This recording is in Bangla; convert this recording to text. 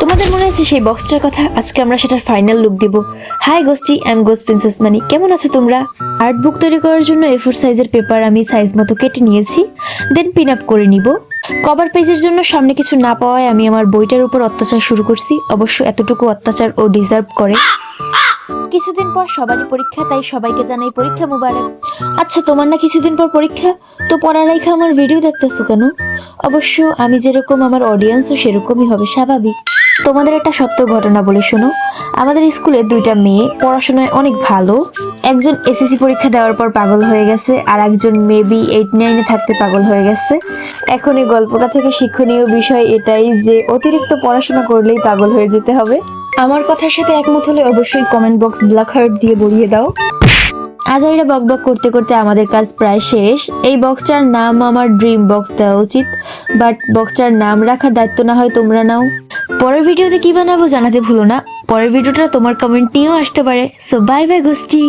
তোমাদের মনে আছে সেই বক্সটার কথা? আজকে আমরা সেটার ফাইনাল লুক দিব। Hi ghosty, I am ghost princess Mani. কেমন আছো তোমরা? আর্ট বুক তৈরি করার জন্য A4 সাইজের পেপার আমি সাইজ মতো কেটে নিয়েছি, দেন পিন আপ করে নিব। কভার পেজের জন্য সামনে কিছু না পাওয়ায় আমি আমার বইটার উপর অত্যাচার শুরু করছি। অবশ্য এতটুকু অত্যাচার ও ডিজার্ভ করে। কিছুদিন পর সবারই পরীক্ষা, তাই সবাইকে জানাই পরীক্ষা মুবারক। আচ্ছা, তোমার না কিছুদিন পর পরীক্ষা, তো পড়ালেখা আমার ভিডিও দেখতেছো কেন? অবশ্য আমি যেরকম আমার অডিয়েন্সও সেরকমই হবে, স্বাভাবিক। তোমাদের একটা সত্য ঘটনা বলে শোনো। আমাদের স্কুলে দুইটা মেয়ে পড়াশোনায় অনেক ভালো। একজন এসএসসি পরীক্ষা দেওয়ার পর পাগল হয়ে গেছে, আর একজন মেবি 8-9-এ থাকতে পাগল হয়ে গেছে। এখন এই গল্পটা থেকে শিক্ষণীয় বিষয় এটাই যে অতিরিক্ত পড়াশোনা করলেই পাগল হয়ে যেতে হবে। আমার কথার সাথে একমত হলে অবশ্যই কমেন্ট বক্স ব্ল্যাক হার্ট দিয়ে ভরিয়ে দাও। আজাইরা বকবক করতে করতে আমাদের কাজ প্রায় শেষ। এই বক্সটার নাম আমার ড্রিম বক্স দেওয়া উচিত, বাট বক্সটার নাম রাখার দায়িত্ব না হয় তোমরা নাও। পরের ভিডিওতে কি বানাবো জানাতে ভুলো না। পরের ভিডিওটা তোমার কমেন্ট নিয়েও আসতে পারে। So bye bye গোস্টি।